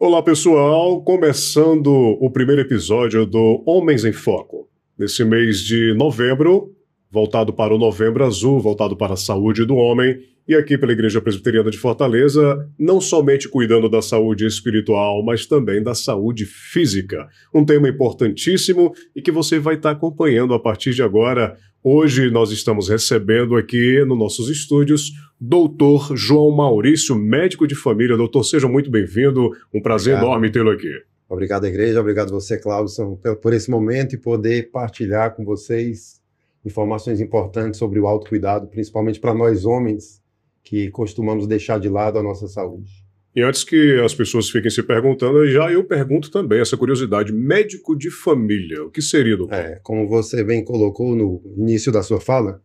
Olá pessoal, começando o primeiro episódio do Homens em Foco. Nesse mês de novembro, voltado para o Novembro Azul, voltado para a saúde do homem, e aqui pela Igreja Presbiteriana de Fortaleza, não somente cuidando da saúde espiritual, mas também da saúde física. Um tema importantíssimo e que você vai estar acompanhando a partir de agora. Hoje nós estamos recebendo aqui nos nossos estúdios Dr. João Maurício, médico de família. Doutor, seja muito bem-vindo. Um prazer enorme tê-lo aqui. Obrigado, igreja. Obrigado você, Cláudio, por esse momento e poder partilhar com vocês informações importantes sobre o autocuidado, principalmente para nós homens que costumamos deixar de lado a nossa saúde. E antes que as pessoas fiquem se perguntando, já eu pergunto também essa curiosidade. Médico de família, o que seria, doutor? Como você bem colocou no início da sua fala,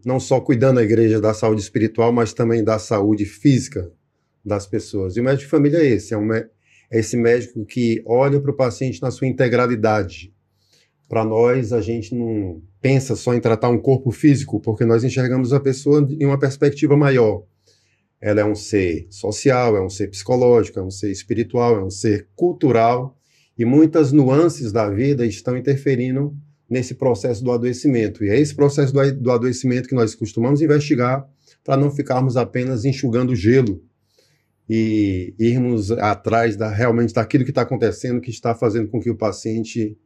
não só cuidando a igreja da saúde espiritual, mas também da saúde física das pessoas. E o médico de família é esse, é esse médico que olha para o paciente na sua integralidade. Para nós, a gente não pensa só em tratar um corpo físico, porque nós enxergamos a pessoa em uma perspectiva maior. Ela é um ser social, é um ser psicológico, é um ser espiritual, é um ser cultural, e muitas nuances da vida estão interferindo nesse processo do adoecimento. E é esse processo do adoecimento que nós costumamos investigar para não ficarmos apenas enxugando gelo e irmos atrás realmente daquilo que está acontecendo, que está fazendo com que o paciente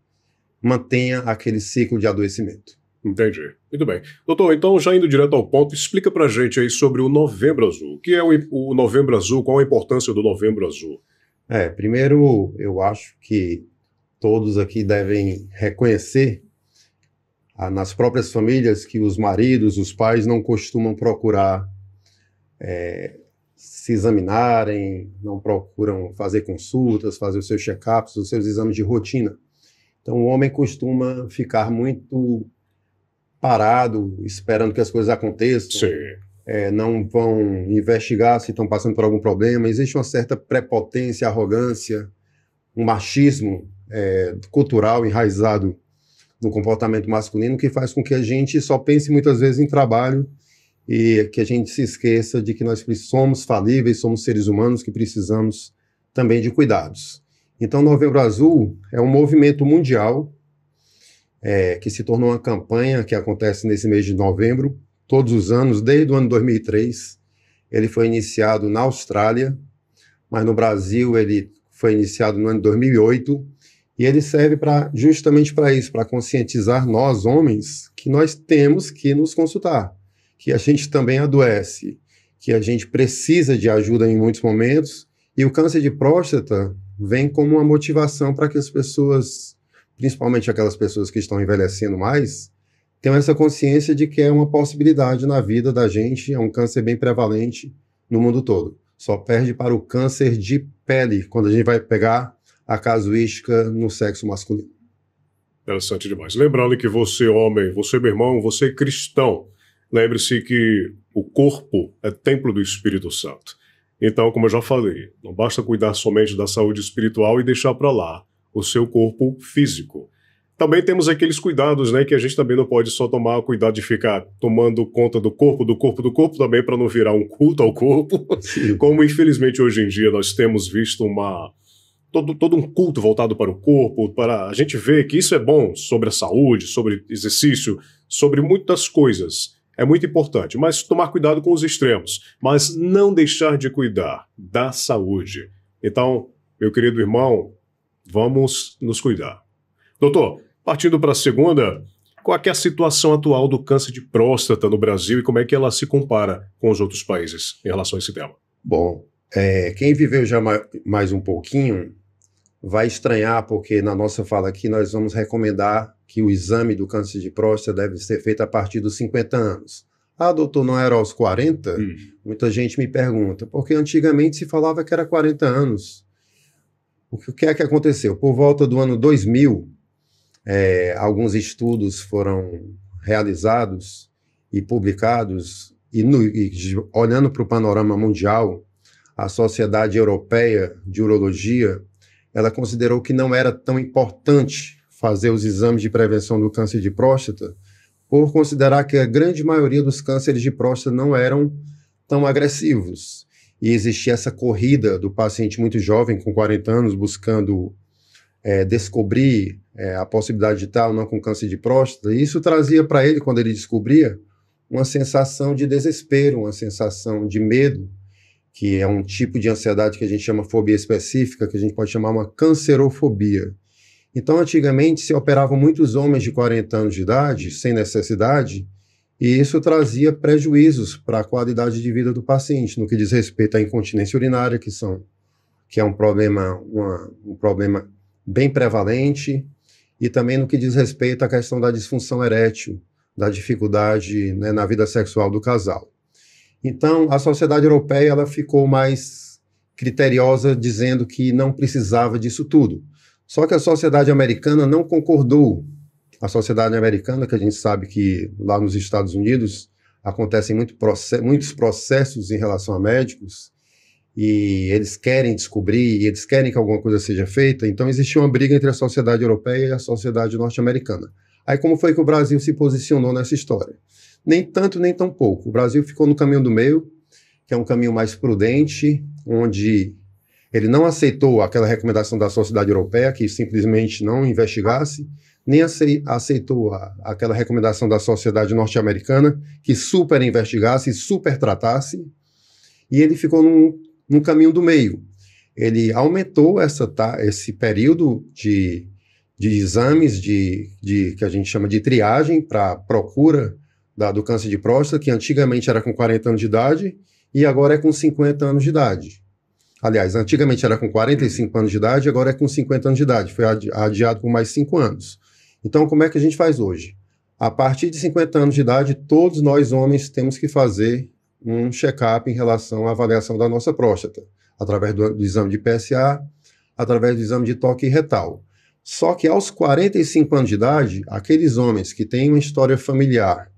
mantenha aquele ciclo de adoecimento. Entendi. Muito bem. Doutor, então, já indo direto ao ponto, explica pra gente aí sobre o Novembro Azul. O que é o Novembro Azul? Qual a importância do Novembro Azul? Primeiro, eu acho que todos aqui devem reconhecer nas próprias famílias que os maridos, os pais não costumam procurar se examinarem, não procuram fazer consultas, fazer os seus check-ups, os seus exames de rotina. Então, o homem costuma ficar muito parado, esperando que as coisas aconteçam. Sim. Não vão investigar se estão passando por algum problema. Existe uma certa prepotência, arrogância, um machismo cultural enraizado no comportamento masculino que faz com que a gente só pense muitas vezes em trabalho e que a gente se esqueça de que nós somos falíveis, somos seres humanos que precisamos também de cuidados. Então, Novembro Azul é um movimento mundial que se tornou uma campanha que acontece nesse mês de novembro, todos os anos, desde o ano 2003. Ele foi iniciado na Austrália, mas no Brasil ele foi iniciado no ano 2008, e ele serve justamente para isso, para conscientizar nós, homens, que nós temos que nos consultar, que a gente também adoece, que a gente precisa de ajuda em muitos momentos, e o câncer de próstata vem como uma motivação para que as pessoas, principalmente aquelas pessoas que estão envelhecendo mais, tenham essa consciência de que é uma possibilidade na vida da gente, é um câncer bem prevalente no mundo todo. Só perde para o câncer de pele, quando a gente vai pegar a casuística no sexo masculino. Interessante demais. Lembrando que você, homem, você, meu irmão, você cristão, lembre-se que o corpo é templo do Espírito Santo. Então, como eu já falei, não basta cuidar somente da saúde espiritual e deixar para lá o seu corpo físico. Também temos aqueles cuidados, né, que a gente também não pode só tomar cuidado de ficar tomando conta do corpo também, para não virar um culto ao corpo. Sim. Como infelizmente hoje em dia nós temos visto todo um culto voltado para o corpo, para a gente ver que isso é bom sobre a saúde, sobre exercício, sobre muitas coisas. É muito importante, mas tomar cuidado com os extremos, mas não deixar de cuidar da saúde. Então, meu querido irmão, vamos nos cuidar. Doutor, partindo para a segunda, qual é a situação atual do câncer de próstata no Brasil e como é que ela se compara com os outros países em relação a esse tema? Bom, quem viveu já mais um pouquinho vai estranhar, porque na nossa fala aqui nós vamos recomendar que o exame do câncer de próstata deve ser feito a partir dos 50 anos. Ah, doutor, não era aos 40? Muita gente me pergunta, porque antigamente se falava que era 40 anos. O que é que aconteceu? Por volta do ano 2000, alguns estudos foram realizados e publicados, e olhando para o panorama mundial, a Sociedade Europeia de Urologia, ela considerou que não era tão importante fazer os exames de prevenção do câncer de próstata, por considerar que a grande maioria dos cânceres de próstata não eram tão agressivos. e existia essa corrida do paciente muito jovem, com 40 anos, buscando descobrir a possibilidade de estar ou não com câncer de próstata, e isso trazia para ele, quando ele descobria, uma sensação de desespero, uma sensação de medo, que é um tipo de ansiedade que a gente chama fobia específica, que a gente pode chamar uma cancerofobia. Então, antigamente, se operavam muitos homens de 40 anos de idade, sem necessidade, e isso trazia prejuízos para a qualidade de vida do paciente, no que diz respeito à incontinência urinária, que é um problema bem prevalente, e também no que diz respeito à questão da disfunção erétil, da dificuldade, né, na vida sexual do casal. Então, a sociedade europeia ela ficou mais criteriosa, dizendo que não precisava disso tudo. Só que a sociedade americana não concordou. A sociedade americana, que a gente sabe que lá nos Estados Unidos acontecem muitos processos em relação a médicos, e eles querem descobrir, e eles querem que alguma coisa seja feita, então existia uma briga entre a sociedade europeia e a sociedade norte-americana. Aí como foi que o Brasil se posicionou nessa história? Nem tanto, nem tão pouco. O Brasil ficou no caminho do meio, que é um caminho mais prudente, onde ele não aceitou aquela recomendação da sociedade europeia, que simplesmente não investigasse, nem aceitou aquela recomendação da sociedade norte-americana, que super investigasse e super tratasse, e ele ficou num caminho do meio. Ele aumentou esse período de exames que a gente chama de triagem para procura do câncer de próstata, que antigamente era com 40 anos de idade e agora é com 50 anos de idade. Aliás, antigamente era com 45 anos de idade, agora é com 50 anos de idade. Foi adiado por mais 5 anos. Então, como é que a gente faz hoje? A partir de 50 anos de idade, todos nós homens temos que fazer um check-up em relação à avaliação da nossa próstata, através do exame de PSA, através do exame de toque retal. Só que aos 45 anos de idade, aqueles homens que têm uma história familiar,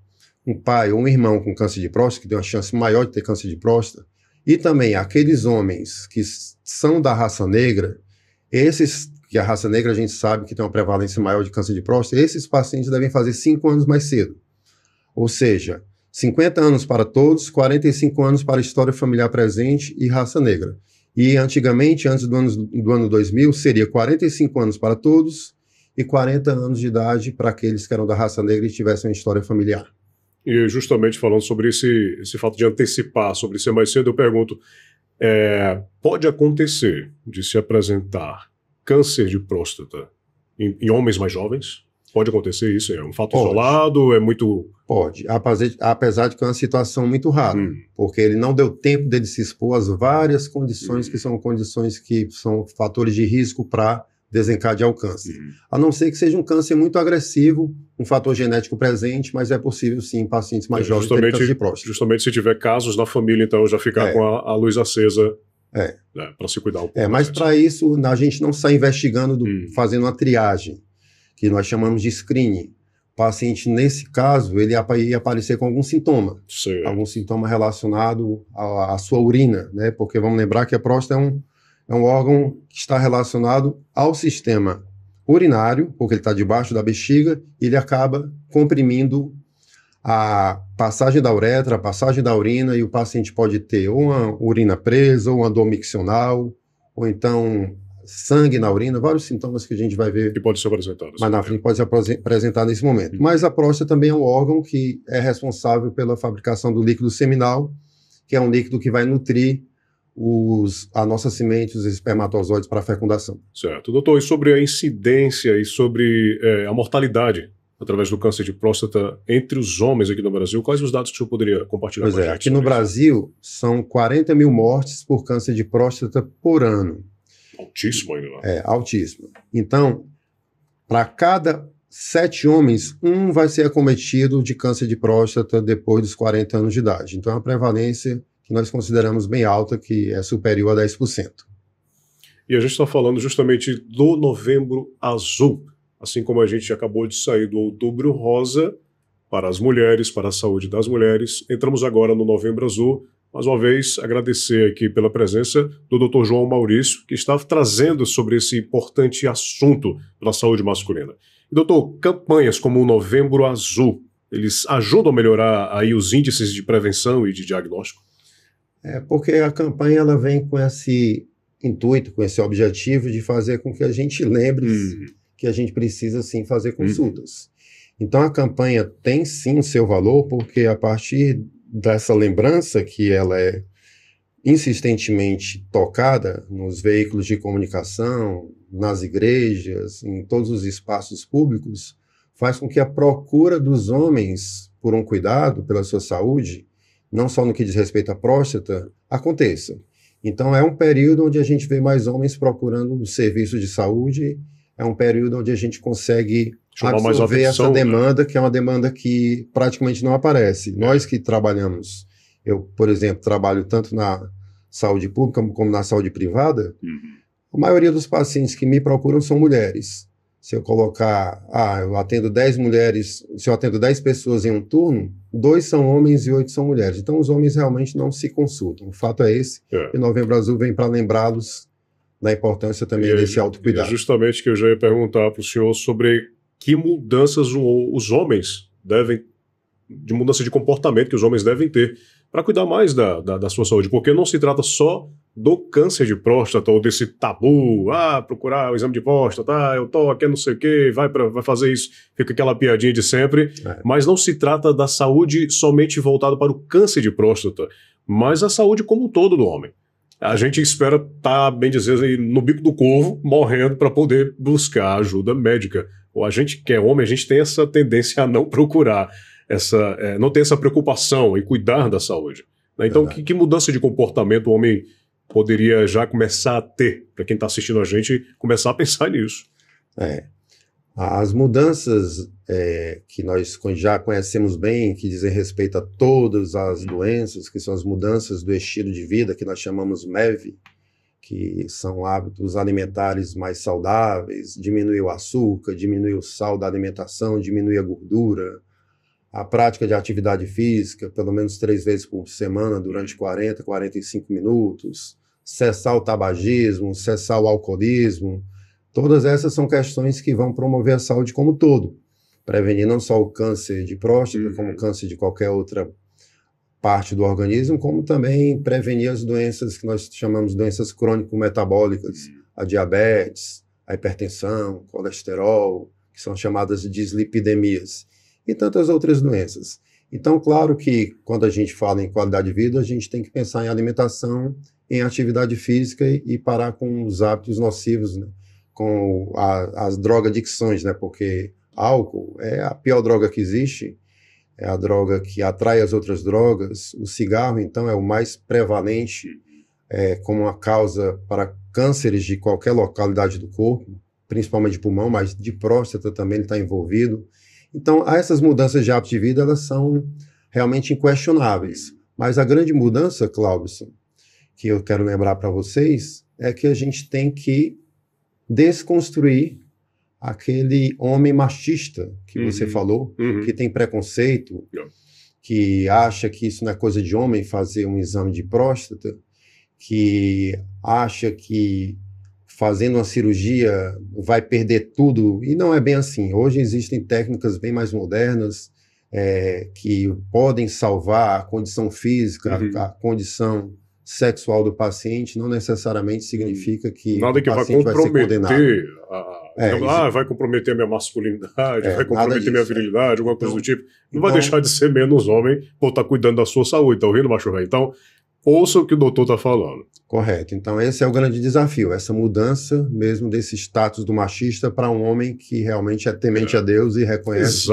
um pai ou um irmão com câncer de próstata, que tem uma chance maior de ter câncer de próstata, e também aqueles homens que são da raça negra, que a raça negra a gente sabe que tem uma prevalência maior de câncer de próstata, esses pacientes devem fazer 5 anos mais cedo. Ou seja, 50 anos para todos, 45 anos para história familiar presente e raça negra. E antigamente, antes do ano 2000, seria 45 anos para todos e 40 anos de idade para aqueles que eram da raça negra e tivessem uma história familiar. E justamente falando sobre esse fato de antecipar, sobre ser mais cedo, eu pergunto, pode acontecer de se apresentar câncer de próstata em homens mais jovens? Pode acontecer isso? É um fato isolado? É muito... Pode, apesar de que é uma situação muito rara, porque ele não deu tempo dele se expor às várias condições que são fatores de risco para desencadear o câncer. A não ser que seja um câncer muito agressivo, um fator genético presente, mas é possível sim em pacientes mais jovens terem câncer de próstata. Justamente se tiver casos na família, então já ficar com a luz acesa para se cuidar um pouco. Mas para isso a gente não sai investigando, fazendo uma triagem, que nós chamamos de screening. O paciente, nesse caso, ele ia aparecer com algum sintoma. Sim. Algum sintoma relacionado à sua urina, né? Porque vamos lembrar que a próstata é um órgão que está relacionado ao sistema urinário, porque ele está debaixo da bexiga, e ele acaba comprimindo a passagem da uretra, a passagem da urina, e o paciente pode ter ou uma urina presa, ou uma dor miccional, ou então sangue na urina, vários sintomas que a gente vai ver. Que pode ser apresentado. Mas na frente pode se apresentar nesse momento. Mas a próstata também é um órgão que é responsável pela fabricação do líquido seminal, que é um líquido que vai nutrir a nossa semente, os espermatozoides para a fecundação. Certo. Doutor, e sobre a incidência e sobre a mortalidade através do câncer de próstata entre os homens aqui no Brasil, quais os dados que o senhor poderia compartilhar com a gente? Aqui no Brasil, são 40 mil mortes por câncer de próstata por ano. Altíssimo ainda lá. Altíssimo. Então, para cada 7 homens, um vai ser acometido de câncer de próstata depois dos 40 anos de idade. Então, é uma prevalência que nós consideramos bem alta, que é superior a 10%. E a gente está falando justamente do Novembro Azul, assim como a gente acabou de sair do Outubro Rosa para as mulheres, para a saúde das mulheres. Entramos agora no Novembro Azul. Mais uma vez, agradecer aqui pela presença do Dr. João Maurício, que está trazendo sobre esse importante assunto para a saúde masculina. E, doutor, campanhas como o Novembro Azul, eles ajudam a melhorar aí os índices de prevenção e de diagnóstico? É porque a campanha ela vem com esse intuito, com esse objetivo de fazer com que a gente lembre que a gente precisa sim fazer consultas. Então a campanha tem sim o seu valor, porque a partir dessa lembrança que ela é insistentemente tocada nos veículos de comunicação, nas igrejas, em todos os espaços públicos, faz com que a procura dos homens por um cuidado pela sua saúde, não só no que diz respeito à próstata, aconteça. Então é um período onde a gente vê mais homens procurando um serviço de saúde, é um período onde a gente consegue absorver essa demanda, que é uma demanda que praticamente não aparece. Nós que trabalhamos, eu, por exemplo, trabalho tanto na saúde pública como na saúde privada, a maioria dos pacientes que me procuram são mulheres. Se eu colocar, eu atendo 10 mulheres, se eu atendo 10 pessoas em um turno, 2 são homens e 8 são mulheres. Então os homens realmente não se consultam. O fato é esse, e Novembro Azul vem para lembrá-los da importância também desse autocuidado. É justamente que eu já ia perguntar para o senhor sobre que mudanças os homens devem, de mudança de comportamento que os homens devem ter para cuidar mais da sua saúde, porque não se trata só do câncer de próstata ou desse tabu, procurar o exame de próstata, eu tô aqui não sei o que, vai fazer isso, fica aquela piadinha de sempre, mas não se trata da saúde somente voltada para o câncer de próstata, mas a saúde como um todo do homem. A gente espera estar, bem dizer, no bico do corvo, morrendo para poder buscar ajuda médica. Ou a gente que é homem, a gente tem essa tendência a não procurar, não ter essa preocupação em cuidar da saúde. Né? Então, que mudança de comportamento o homem poderia já começar a ter, para quem está assistindo a gente, começar a pensar nisso? As mudanças que nós já conhecemos bem, que dizem respeito a todas as doenças, que são as mudanças do estilo de vida, que nós chamamos MEV, que são hábitos alimentares mais saudáveis, diminuir o açúcar, diminuir o sal da alimentação, diminuir a gordura, a prática de atividade física, pelo menos 3 vezes por semana, durante 40, 45 minutos, cessar o tabagismo, cessar o alcoolismo, todas essas são questões que vão promover a saúde como um todo, prevenir não só o câncer de próstata, como o câncer de qualquer outra parte do organismo, como também prevenir as doenças que nós chamamos de doenças crônico-metabólicas, a diabetes, a hipertensão, colesterol, que são chamadas de dislipidemias, e tantas outras doenças. Então, claro que quando a gente fala em qualidade de vida, a gente tem que pensar em alimentação, em atividade física e parar com os hábitos nocivos, né? Com as drogadicções, né? Porque álcool é a pior droga que existe, é a droga que atrai as outras drogas. O cigarro, então, é o mais prevalente como uma causa para cânceres de qualquer localidade do corpo, principalmente de pulmão, mas de próstata também está envolvido. Então, essas mudanças de hábito de vida, elas são realmente inquestionáveis. Mas a grande mudança, Cláudio, que eu quero lembrar para vocês, é que a gente tem que desconstruir aquele homem machista que você falou, que tem preconceito, que acha que isso não é coisa de homem fazer um exame de próstata, que acha que fazendo uma cirurgia vai perder tudo, e não é bem assim. Hoje existem técnicas bem mais modernas que podem salvar a condição física, a condição sexual do paciente, não necessariamente significa que nada que o paciente vai ser condenado. Vai comprometer a minha masculinidade, vai comprometer minha virilidade, alguma coisa do tipo. Não vai deixar de ser menos homem por estar cuidando da sua saúde, tá ouvindo, macho velho? Então, ouça o que o doutor está falando. Correto. Então, esse é o grande desafio, essa mudança mesmo desse status do machista para um homem que realmente é temente a Deus e reconhece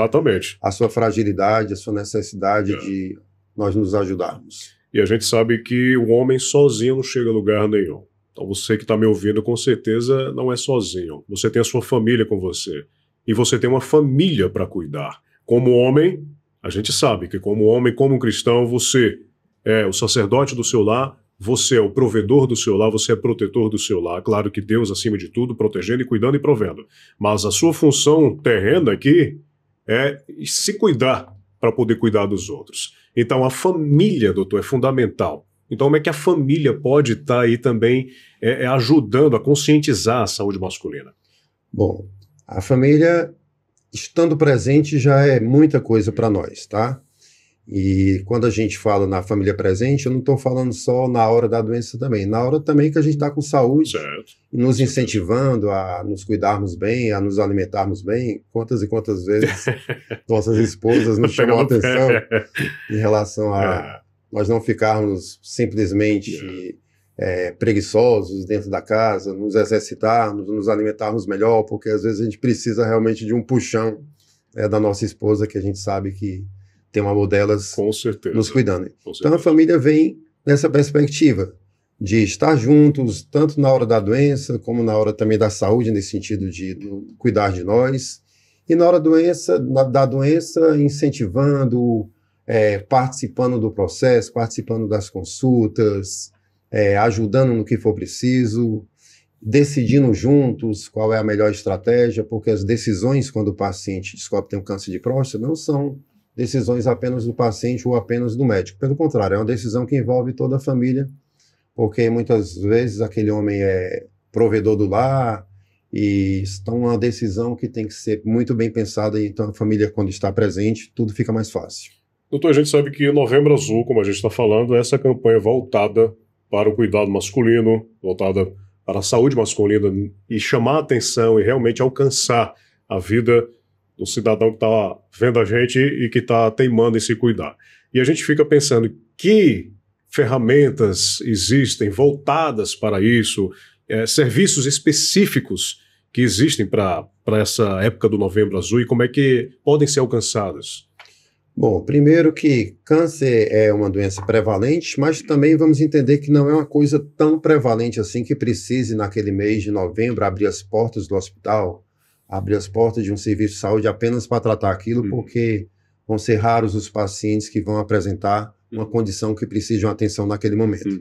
a sua fragilidade, a sua necessidade de nós nos ajudarmos. E a gente sabe que o homem sozinho não chega a lugar nenhum. Então você que está me ouvindo, com certeza não é sozinho. Você tem a sua família com você. E você tem uma família para cuidar. Como homem, a gente sabe que como homem, como cristão, você é o sacerdote do seu lar, você é o provedor do seu lar, você é protetor do seu lar. Claro que Deus, acima de tudo, protegendo e cuidando e provendo. Mas a sua função terrena aqui é se cuidar para poder cuidar dos outros. Então a família, doutor, é fundamental. Então como é que a família pode estar aí também ajudando a conscientizar a saúde masculina? Bom, a família estando presente já é muita coisa para nós, tá? E quando a gente fala na família presente, eu não estou falando só na hora da doença também, na hora também que a gente está com saúde, Certo. nos incentivando a nos cuidarmos bem, a nos alimentarmos bem. Quantas e quantas vezes nossas esposas nos chamam a atenção em relação a nós não ficarmos simplesmente preguiçosos dentro da casa, nos exercitarmos, nos alimentarmos melhor, porque às vezes a gente precisa realmente de um puxão da nossa esposa, que a gente sabe que tem um amor delas Com certeza. nos cuidando. Com Então a família vem nessa perspectiva de estar juntos, tanto na hora da doença, como na hora também da saúde, nesse sentido de cuidar de nós, e na hora da doença, incentivando, participando do processo, participando das consultas, ajudando no que for preciso, decidindo juntos qual é a melhor estratégia, porque as decisões, quando o paciente descobre que tem um câncer de próstata, não são decisões apenas do paciente ou apenas do médico. Pelo contrário, é uma decisão que envolve toda a família, porque muitas vezes aquele homem é provedor do lar, e então é uma decisão que tem que ser muito bem pensada, e então a família, quando está presente, tudo fica mais fácil. Doutor, a gente sabe que Novembro Azul, como a gente está falando, é essa campanha voltada para o cuidado masculino, voltada para a saúde masculina, e chamar a atenção e realmente alcançar a vida do cidadão que está vendo a gente e que está teimando em se cuidar. E a gente fica pensando que ferramentas existem voltadas para isso, serviços específicos que existem para essa época do Novembro Azul e como é que podem ser alcançados? Bom, primeiro que câncer é uma doença prevalente, mas também vamos entender que não é uma coisa tão prevalente assim que precise, naquele mês de novembro, abrir as portas do hospital, abrir as portas de um serviço de saúde apenas para tratar aquilo, porque vão ser raros os pacientes que vão apresentar uma condição que precise de uma atenção naquele momento.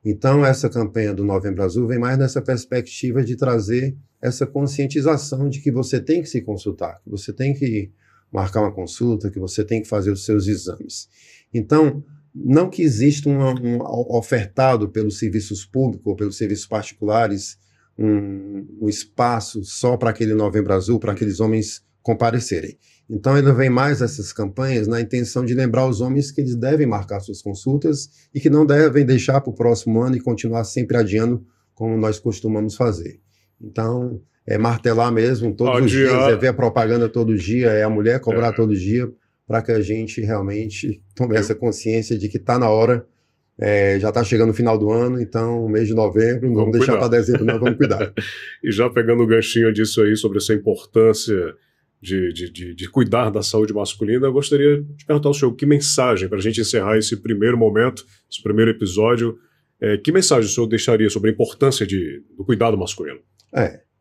Então, essa campanha do Novembro Azul vem mais nessa perspectiva de trazer essa conscientização de que você tem que se consultar, que você tem que marcar uma consulta, que você tem que fazer os seus exames. Então, não que exista um ofertado pelos serviços públicos ou pelos serviços particulares um espaço só para aquele Novembro Azul, para aqueles homens comparecerem. Então, ele vem mais essas campanhas na intenção de lembrar os homens que eles devem marcar suas consultas e que não devem deixar para o próximo ano e continuar sempre adiando, como nós costumamos fazer. Então, é martelar mesmo todos os dias, é ver a propaganda todo dia, é a mulher cobrar todo dia, para que a gente realmente tome essa consciência de que está na hora, já está chegando o final do ano, então, mês de novembro, não vamos deixar para dezembro, não, vamos cuidar. E já pegando o ganchinho disso aí, sobre essa importância de cuidar da saúde masculina, eu gostaria de perguntar ao senhor que mensagem, para a gente encerrar esse primeiro momento, esse primeiro episódio, que mensagem o senhor deixaria sobre a importância do cuidado masculino?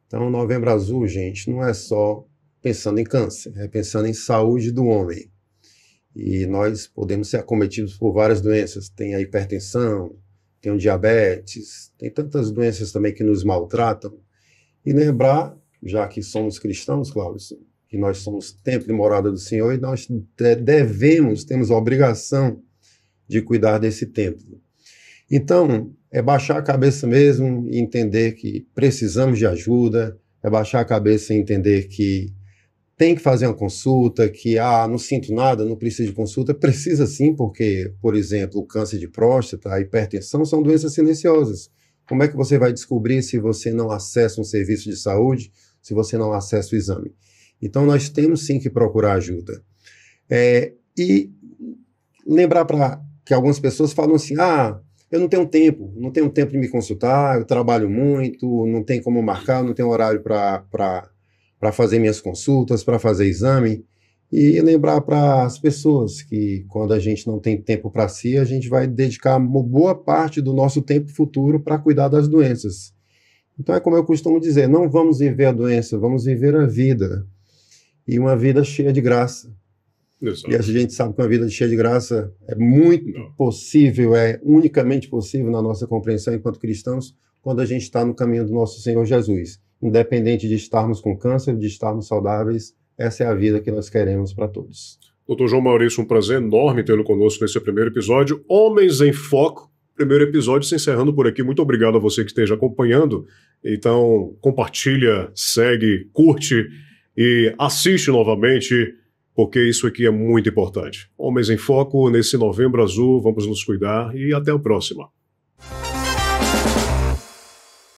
Então, o Novembro Azul, gente, não é só pensando em câncer, é pensando em saúde do homem. E nós podemos ser acometidos por várias doenças. Tem a hipertensão, tem o diabetes, tem tantas doenças também que nos maltratam. E lembrar, já que somos cristãos, Cláudio, que nós somos templo e morada do Senhor, e nós temos a obrigação de cuidar desse templo. Então, é baixar a cabeça mesmo e entender que precisamos de ajuda, é baixar a cabeça e entender que tem que fazer uma consulta, que não sinto nada, não preciso de consulta. Precisa sim, porque, por exemplo, o câncer de próstata, a hipertensão são doenças silenciosas. Como é que você vai descobrir se você não acessa um serviço de saúde, se você não acessa o exame? Então, nós temos sim que procurar ajuda. E lembrar que algumas pessoas falam assim, eu não tenho tempo de me consultar, eu trabalho muito, não tem como marcar, não tenho horário para fazer minhas consultas, para fazer exame. E lembrar para as pessoas que quando a gente não tem tempo para si, a gente vai dedicar uma boa parte do nosso tempo futuro para cuidar das doenças. Então é como eu costumo dizer, não vamos viver a doença, vamos viver a vida. E uma vida cheia de graça. Exato. E a gente sabe que uma vida cheia de graça é muito possível, é unicamente possível na nossa compreensão enquanto cristãos, quando a gente está no caminho do nosso Senhor Jesus. Independente de estarmos com câncer, de estarmos saudáveis, essa é a vida que nós queremos para todos. Doutor João Maurício, um prazer enorme tê-lo conosco nesse primeiro episódio. Homens em Foco, primeiro episódio se encerrando por aqui. Muito obrigado a você que esteja acompanhando. Então, compartilha, segue, curte e assiste novamente porque isso aqui é muito importante. Homens em Foco, nesse Novembro Azul, vamos nos cuidar e até a próxima.